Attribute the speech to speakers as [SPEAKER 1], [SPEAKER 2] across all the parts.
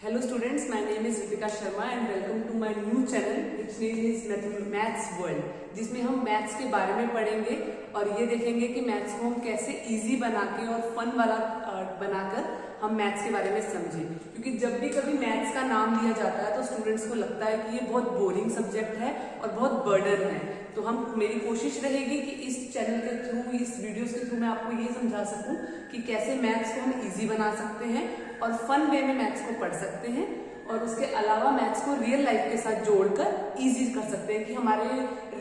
[SPEAKER 1] Hello students, my name is Ritika Sharma and welcome to my new channel which name is Maths World, जिसमें हम maths के बारे में पढ़ेंगे और ये देखेंगे कि मैथ्स को हम कैसे इजी बना के और फन वाला बनाकर हम मैथ्स के बारे में समझें। क्योंकि जब भी कभी मैथ्स का नाम लिया जाता है तो स्टूडेंट्स को लगता है कि ये बहुत बोरिंग सब्जेक्ट है और बहुत बर्डन है। तो मेरी कोशिश रहेगी कि इस चैनल के थ्रू, इस वीडियोस के थ्रू मैं आपको ये समझा सकूं कि कैसे मैथ्स को हम इजी बना सकते हैं और फन वे में मैथ्स को पढ़ सकते हैं और उसके अलावा मैथ्स को रियल लाइफ के साथ जोड़कर इजी कर सकते हैं कि हमारे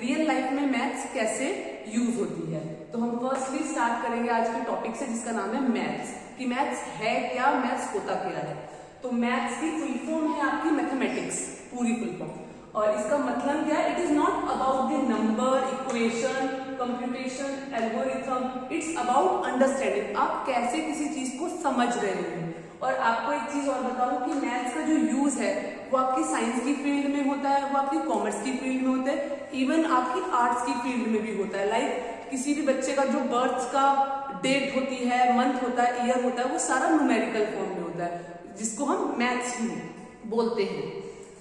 [SPEAKER 1] रियल लाइफ में मैथ्स कैसे यूज होती है। तो हम फर्स्टली स्टार्ट करेंगे आज के टॉपिक से जिसका नाम है मैथ्स, कि मैथ्स है क्या, मैथ्स होता क्या है। तो मैथ्स की फुल फॉर्म है आपकी मैथमेटिक्स, पूरी फुल फॉर्म। और इसका मतलब क्या है? It is not about the number, equation, computation, algorithm, it's about understanding. आप कैसे किसी चीज को समझ रहे हैं। और आपको एक चीज और बताऊं कि मैथ्स का जो यूज है वो आपकी साइंस की फील्ड में होता है, वो आपकी कॉमर्स की फील्ड में होता है, इवन आपकी आर्ट्स की फील्ड में भी होता है। लाइक किसी भी बच्चे का जो बर्थ का डेट होती है, मंथ होता है, ईयर होता है, वो सारा न्यूमेरिकल फॉर्म में होता है, जिसको हम मैथ्स बोलते हैं।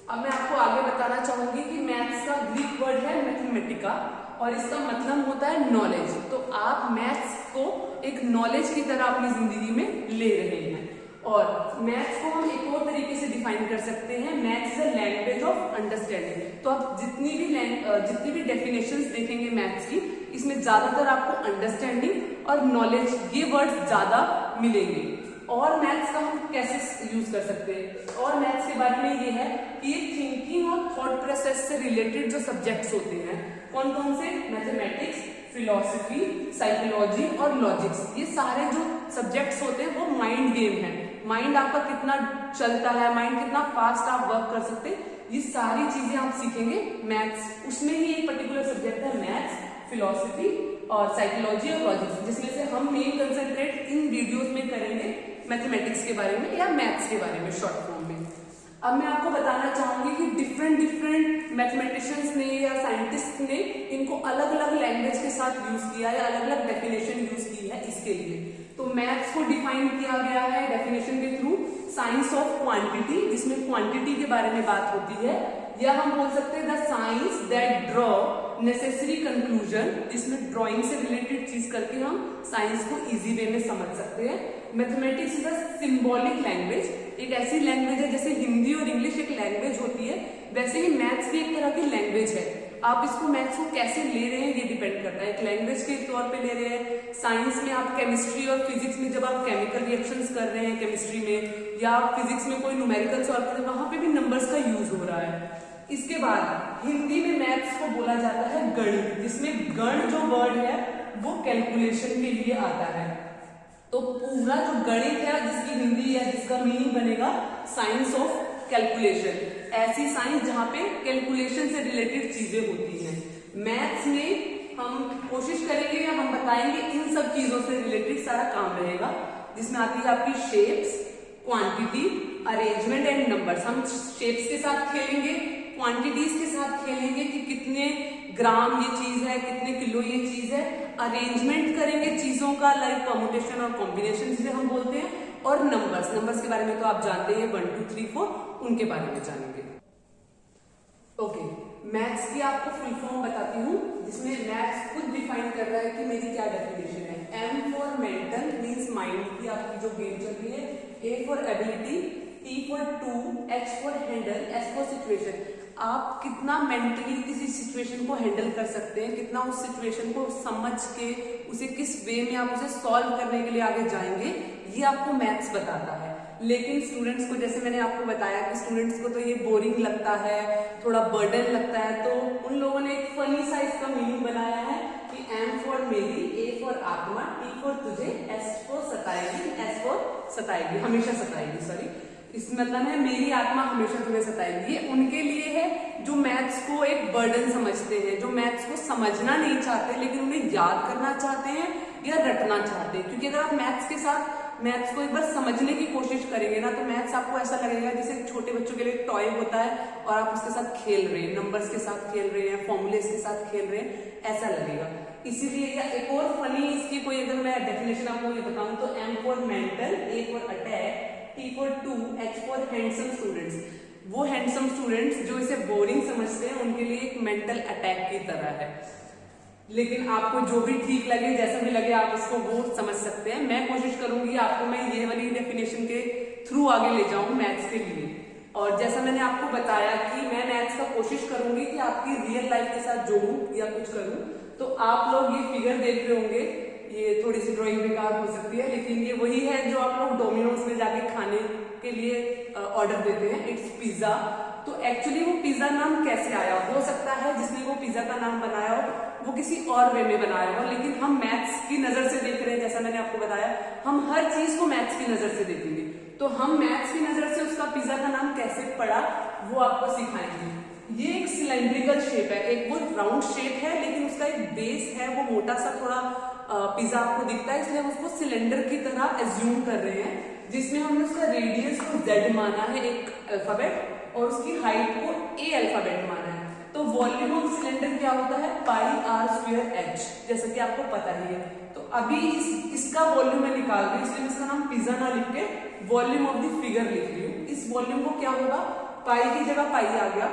[SPEAKER 1] अब मैं आपको आगे बताना चाहूंगी कि मैथ्स का ग्रीक वर्ड है मैथमेटिका और इसका मतलब होता है नॉलेज। तो आप मैथ्स को एक नॉलेज की तरह अपनी जिंदगी में ले रहे हैं। और मैथ्स को हम एक और तरीके से डिफाइन कर सकते हैं, maths is a language of understanding. तो आप जितनी भी डेफिनेशंस देखेंगे मैथ्स की, इसमें ज्यादातर आपको अंडरस्टैंडिंग और नॉलेज, ये वर्ड्स ज्यादा मिलेंगे। और मैथ्स का हम कैसे यूज कर सकते हैं, और मैथ्स के बारे में ये है कि ये थिंकिंग और थॉट प्रोसेस से रिलेटेड जो सब्जेक्ट्स होते हैं, कौन कौन से? मैथमेटिक्स, फिलॉसफी, साइकोलॉजी और लॉजिक्स। ये सारे जो सब्जेक्ट्स होते हैं वो माइंड गेम है। माइंड आपका कितना चलता है, माइंड कितना फास्ट आप वर्क कर सकते हैं, ये सारी चीजें आप सीखेंगे मैथ्स। उसमें ही एक पर्टिकुलर सब्जेक्ट है मैथ्स, फिलॉसफी और साइकोलॉजी और लॉजिक्स, जिसमें से हम मेन कंसंट्रेट इन वीडियोस में करेंगे मैथमेटिक्स के बारे में या मैथ्स के बारे में शॉर्ट फॉर्म में। अब मैं आपको बताना चाहूंगी कि डिफरेंट मैथमेटिशियंस ने या साइंटिस्ट ने इनको अलग अलग लैंग्वेज के साथ यूज किया है, अलग अलग डेफिनेशन यूज की है इसके लिए। तो मैथ्स को डिफाइन किया गया है डेफिनेशन के थ्रू साइंस ऑफ क्वांटिटी, जिसमें क्वांटिटी के बारे में बात होती है, या हम बोल सकते हैं the science that draw necessary conclusion, जिसमें ड्राइंग से रिलेटेड चीज करके हम साइंस को इजी वे में समझ सकते हैं। Mathematics is a symbolic language, एक ऐसी लैंग्वेज है जैसे हिंदी और इंग्लिश एक लैंग्वेज होती है, वैसे ही मैथ्स भी एक तरह की लैंग्वेज है। आप इसको मैथ्स को कैसे ले रहे हैं ये डिपेंड करता है। एक लैंग्वेज के तौर पे ले रहे हैं। साइंस में आप केमिस्ट्री और फिजिक्स में जब आप केमिकल रिएक्शंस कर रहे हैं केमिस्ट्री में, या फिजिक्स में कोई न्यूमेरिकल सॉल्व कर रहे हैं, वहां पे भी नंबर्स का यूज हो रहा है। इसके बाद हिंदी में मैथ्स को बोला जाता है गणित, जिसमें गण जो वर्ड है वो कैलकुलेशन के लिए आता है। तो पूरा जो गणित है जिसकी हिंदी या जिसका मीनिंग बनेगा साइंस ऑफ कैलकुलेशन, ऐसी साइंस जहां पे कैलकुलेशन से रिलेटेड चीजें होती हैं। मैथ्स में हम कोशिश करेंगे या हम बताएंगे इन सब चीजों से रिलेटेड सारा काम रहेगा, जिसमें आती है आपकी shapes, quantity, arrangement and numbers. हम शेप्स के साथ खेलेंगे, क्वांटिटीज के साथ खेलेंगे कि कितने ग्राम ये चीज है, कितने किलो ये चीज है। अरेंजमेंट करेंगे चीजों का, लाइक परमुटेशन और कॉम्बिनेशन जिसे हम बोलते हैं। और नंबर्स के बारे में तो आप जानते हैं, 1 2 3 4, उनके बारे में जानेंगे। ओके, मैथ्स की आपको फुल फॉर्म बताती हूँ, जिसमें मैथ्स खुद डिफाइन कर रहा है कि मेरी क्या डेफिनेशन है। M for mental means mind की आपकी जो गेम चल रही है, A for ability, T for to, H for handle, S for situation. आप कितना मेंटली किसी सिचुएशन को हैंडल कर सकते हैं, कितना उस सिचुएशन को समझ के उसे किस वे में आप उसे सॉल्व करने के लिए आगे जाएंगे, ये आपको मैथ्स बताता है। लेकिन स्टूडेंट्स को, जैसे मैंने आपको बताया कि स्टूडेंट्स को तो ये बोरिंग लगता है, थोड़ा बर्डन लगता है, तो उन लोगों ने एक फनी सा इसका मीनिंग बनाया है कि M फॉर मेरी, A फॉर आत्मा, T फॉर तुझे, S फॉर सताएगी, S फॉर सताएगी, हमेशा सताएगी, सॉरी। इस मतलब है मेरी आत्मा हमेशा तुम्हें सताएगी। ये उनके लिए है जो मैथ्स को एक बर्डन समझते हैं, जो मैथ्स को समझना नहीं चाहते लेकिन उन्हें याद करना चाहते हैं या रटना चाहते हैं। क्योंकि अगर आप मैथ्स के साथ मैथ्स को एक बार समझने की कोशिश करेंगे ना, तो मैथ्स आपको ऐसा लगेगा जैसे छोटे बच्चों के लिए टॉय होता है और आप उसके साथ खेल रहे हैं, नंबर्स के साथ खेल रहे हैं, फॉर्मूलेस के साथ खेल रहे हैं, ऐसा लगेगा। इसीलिए, या एक और फनी इसकी कोई अगर मैं डेफिनेशन आपको ये बताऊं तो M for mental, A for attack, T for 2, H for for handsome students. वो हैंडसम स्टूडेंट्स जो इसे बोरिंग समझते हैं उनके लिए एक मेंटल अटैक की तरह है। लेकिन आपको जो भी ठीक लगे, जैसा भी लगे, आप इसको वो समझ सकते हैं। मैं कोशिश करूंगी आपको मैं ये वाली डेफिनेशन के थ्रू आगे ले जाऊं मैथ्स के लिए। और जैसा मैंने आपको बताया कि मैं मैथ्स का कोशिश करूंगी कि आपकी रियल लाइफ के साथ जोड़ूं या कुछ करूं। तो आप लोग ये फिगर देख रहे होंगे, ये थोड़ी सी ड्राइंग बेकार हो सकती है, लेकिन ये वही है जो आप लोग डोमिनोज में जाके खाने के लिए ऑर्डर देते हैं। It's pizza. तो एक्चुअली वो पिज्जा नाम कैसे आया, हो सकता है जिसने वो पिज्जा का नाम बनाया हो वो किसी और वे में बनाया हो, लेकिन हम मैथ्स की नजर से देख रहे हैं। जैसा मैंने आपको बताया, हम हर चीज को मैथ्स की नजर से देखेंगे, तो हम मैथ्स की नजर से उसका पिज्जा का नाम कैसे पड़ा वो आपको सिखाएंगे। ये एक सिलेंड्रिकल शेप है, एक वो राउंड शेप है, लेकिन उसका एक बेस है वो मोटा सा थोड़ा पिज्जा आपको दिखता है, इसलिए हम उसको सिलेंडर की तरह एज्यूम कर रहे हैं, जिसमें हमने उसका रेडियस को z माना है एक अल्फाबेट, और उसकी हाइट को a अल्फाबेट माना है। तो वॉल्यूम ऑफ सिलेंडर क्या होता है, पाई आर स्क्वायर h, जैसा कि आपको पता ही है। तो अभी इसका वॉल्यूम मैं निकाल रही हूँ, इसलिए मैं इसका नाम पिज्जा ना लिख के वॉल्यूम ऑफ द फिगर लिख रही हूँ। इस वॉल्यूम को क्या होगा, पाई की जगह पाई आ गया,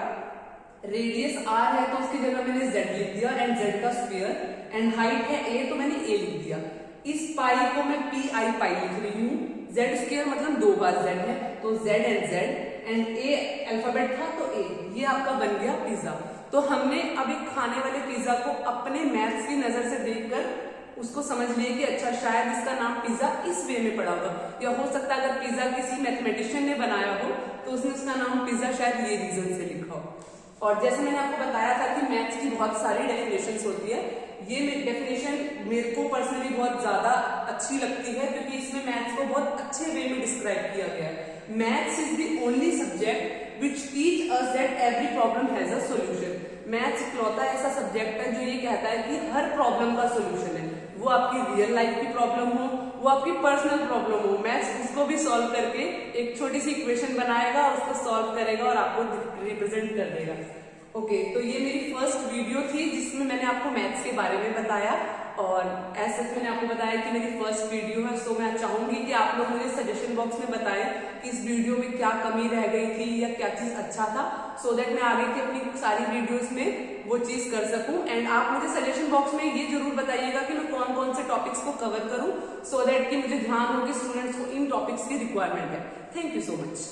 [SPEAKER 1] रेडियस r है तो उसकी जगह मैंने z लिख दिया, एंड z का स्क्वायर, एंड हाइट है a तो मैंने a लिख दिया। इस पाई को मैं pi पाई लिख रही हूँ, z स्क्वायर मतलब 2 बार z है, तो z and z, and a alphabet था तो a, ये आपका बन गया पिज्जा। तो हमने अब एक खाने वाले पिज्जा को अपने मैथ्स की नजर से देखकर उसको समझ लिए कि अच्छा शायद इसका नाम पिज्जा इस वे में पड़ा होगा, या हो सकता है अगर पिज्जा किसी मैथमेटिशियन ने बनाया हो तो उसने उसका नाम पिज्जा शायद ये रीजन से लिखा हो। और जैसे मैंने आपको बताया था कि मैथ्स की बहुत सारी डेफिनेशंस होती है, ये डेफिनेशन मेरे को पर्सनली बहुत ज्यादा अच्छी लगती है क्योंकि इसमें मैथ्स को बहुत अच्छे वे में डिस्क्राइब किया गया है। Maths is the only subject which teach us that every problem has a solution. Maths इकलौता ऐसा सब्जेक्ट है जो ये कहता है कि हर प्रॉब्लम का सॉल्यूशन है, वो आपकी रियल लाइफ की प्रॉब्लम हो, वो आपकी पर्सनल प्रॉब्लम हो, मैथ्स उसको भी सॉल्व करके एक छोटी सी इक्वेशन बनाएगा और उसको सॉल्व करेगा और आपको रिप्रेजेंट कर देगा। ओके, तो ये मेरी फर्स्ट वीडियो थी जिसमें मैंने आपको मैथ्स के बारे में बताया, और ऐसे मैंने आपको बताया कि मेरी फर्स्ट वीडियो है। सो मैं चाहूंगी कि आप लोग मुझे सजेशन बॉक्स में बताएं कि इस वीडियो में क्या कमी रह गई थी या क्या चीज अच्छा था, सो दैट मैं आगे की अपनी सारी वीडियोस में वो चीज कर सकूं। एंड आप मुझे सजेशन बॉक्स में ये जरूर बताइएगा कि मैं कौन कौन से टॉपिक्स को कवर करूं, सो दैट कि मुझे ध्यान हो कि स्टूडेंट्स को इन टॉपिक्स की रिक्वायरमेंट है। Thank you so much.